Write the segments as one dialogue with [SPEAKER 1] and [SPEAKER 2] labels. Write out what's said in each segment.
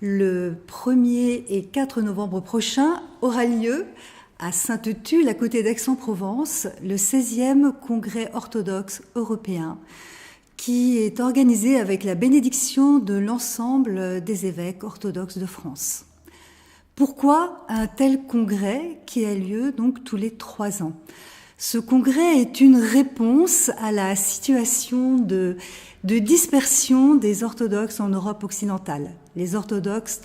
[SPEAKER 1] Le 1er et 4 novembre prochain aura lieu à Sainte-Tulle, à côté d'Aix-en-Provence, le 16e Congrès orthodoxe européen, qui est organisé avec la bénédiction de l'ensemble des évêques orthodoxes de France. Pourquoi un tel congrès qui a lieu donc tous les 3 ans? Ce congrès est une réponse à la situation de dispersion des orthodoxes en Europe occidentale. Les orthodoxes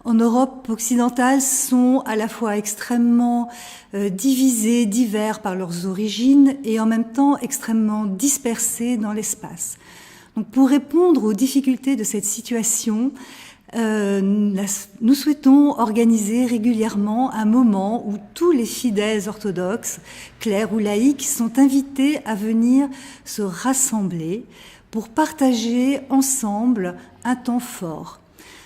[SPEAKER 1] en Europe occidentale sont à la fois extrêmement divisés, divers par leurs origines et en même temps extrêmement dispersés dans l'espace. Donc pour répondre aux difficultés de cette situation, nous souhaitons organiser régulièrement un moment où tous les fidèles orthodoxes, clercs ou laïcs, sont invités à venir se rassembler pour partager ensemble un temps fort.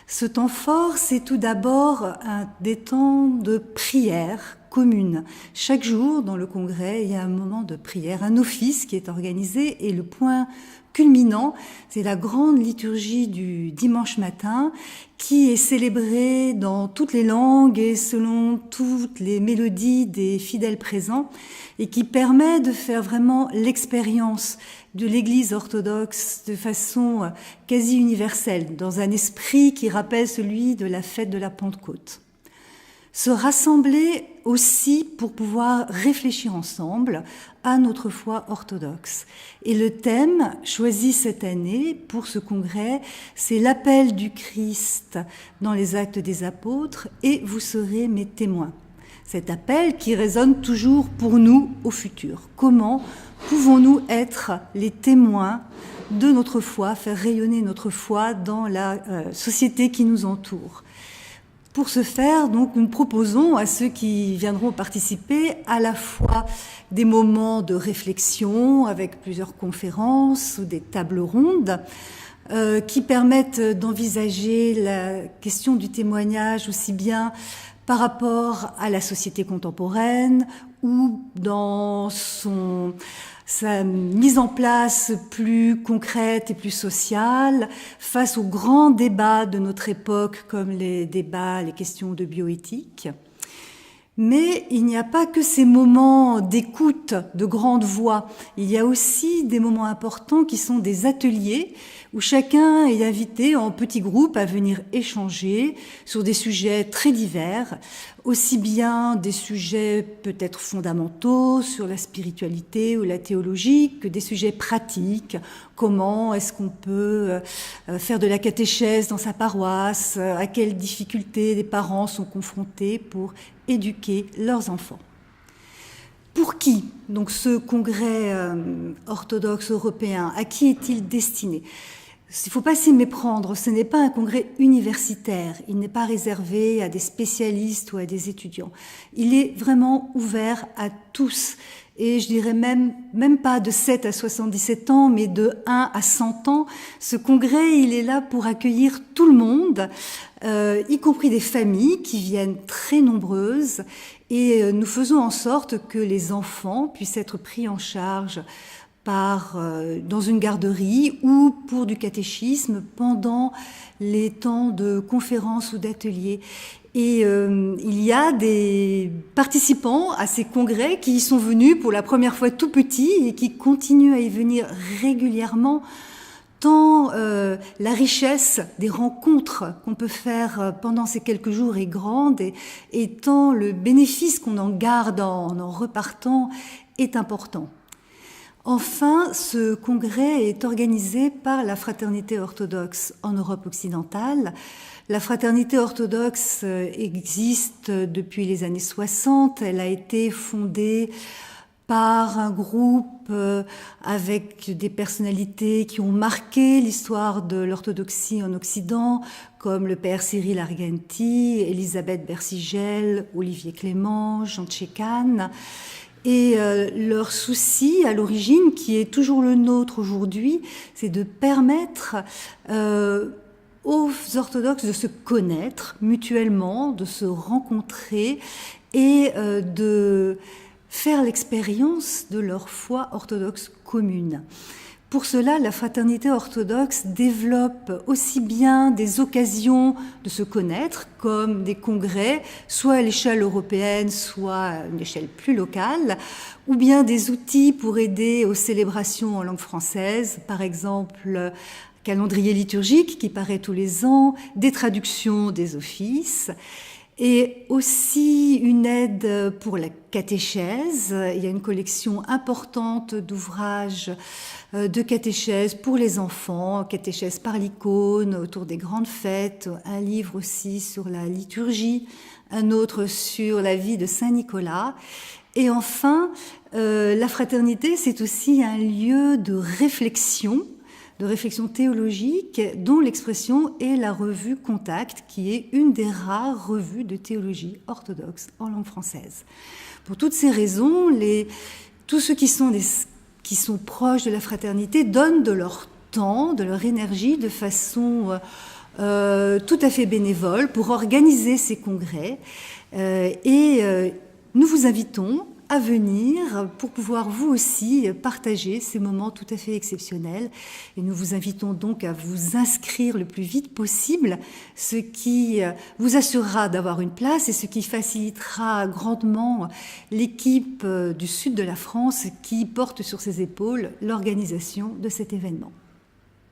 [SPEAKER 1] Ce temps fort, c'est tout d'abord des temps de prière commune. Chaque jour, dans le congrès, il y a un moment de prière, un office qui est organisé, et le point culminant, c'est la grande liturgie du dimanche matin qui est célébrée dans toutes les langues et selon toutes les mélodies des fidèles présents et qui permet de faire vraiment l'expérience de l'Église orthodoxe de façon quasi universelle, dans un esprit qui rappelle celui de la fête de la Pentecôte. Se rassembler aussi pour pouvoir réfléchir ensemble à notre foi orthodoxe. Et le thème choisi cette année pour ce congrès, c'est l'appel du Christ dans les Actes des Apôtres et vous serez mes témoins. Cet appel qui résonne toujours pour nous au futur. Comment pouvons-nous être les témoins de notre foi, faire rayonner notre foi dans la société qui nous entoure? Pour ce faire, donc, nous proposons à ceux qui viendront participer à la fois des moments de réflexion avec plusieurs conférences ou des tables rondes qui permettent d'envisager la question du témoignage aussi bien par rapport à la société contemporaine ou dans sa mise en place plus concrète et plus sociale face aux grands débats de notre époque comme les questions de bioéthique. Mais il n'y a pas que ces moments d'écoute, de grande voix. Il y a aussi des moments importants qui sont des ateliers où chacun est invité en petits groupes à venir échanger sur des sujets très divers, aussi bien des sujets peut-être fondamentaux sur la spiritualité ou la théologie que des sujets pratiques. Comment est-ce qu'on peut faire de la catéchèse dans sa paroisse? À quelles difficultés les parents sont confrontés pour éduquer leurs enfants? Pour qui, donc, ce congrès orthodoxe européen, à qui est-il destiné? Il ne faut pas s'y méprendre, ce n'est pas un congrès universitaire, il n'est pas réservé à des spécialistes ou à des étudiants. Il est vraiment ouvert à tous, et je dirais même pas de 7 à 77 ans, mais de 1 à 100 ans. Ce congrès, il est là pour accueillir tout le monde, y compris des familles qui viennent très nombreuses, et nous faisons en sorte que les enfants puissent être pris en charge dans une garderie ou pour du catéchisme pendant les temps de conférences ou d'ateliers. Et il y a des participants à ces congrès qui y sont venus pour la première fois tout petits et qui continuent à y venir régulièrement, tant la richesse des rencontres qu'on peut faire pendant ces quelques jours est grande et tant le bénéfice qu'on en garde en repartant est important. Enfin, ce congrès est organisé par la Fraternité orthodoxe en Europe occidentale. La Fraternité orthodoxe existe depuis les années 60. Elle a été fondée par un groupe avec des personnalités qui ont marqué l'histoire de l'orthodoxie en Occident, comme le père Cyril Argenti, Elisabeth Bersigel, Olivier Clément, Jean Tchékane. Et leur souci à l'origine, qui est toujours le nôtre aujourd'hui, c'est de permettre aux orthodoxes de se connaître mutuellement, de se rencontrer et de faire l'expérience de leur foi orthodoxe commune. Pour cela, la fraternité orthodoxe développe aussi bien des occasions de se connaître, comme des congrès, soit à l'échelle européenne, soit à une échelle plus locale, ou bien des outils pour aider aux célébrations en langue française, par exemple calendrier liturgique qui paraît tous les ans, des traductions des offices, et aussi une aide pour la catéchèse. Il y a une collection importante d'ouvrages de catéchèse pour les enfants, catéchèse par l'icône, autour des grandes fêtes, un livre aussi sur la liturgie, un autre sur la vie de Saint Nicolas. Et enfin, la fraternité, c'est aussi un lieu de réflexion théologique, dont l'expression est la revue Contact, qui est une des rares revues de théologie orthodoxe en langue française. Pour toutes ces raisons, tous ceux qui sont proches de la fraternité donnent de leur temps, de leur énergie, de façon tout à fait bénévole pour organiser ces congrès. Nous vous invitons à venir pour pouvoir vous aussi partager ces moments tout à fait exceptionnels. Et nous vous invitons donc à vous inscrire le plus vite possible, ce qui vous assurera d'avoir une place et ce qui facilitera grandement l'équipe du sud de la France qui porte sur ses épaules l'organisation de cet événement.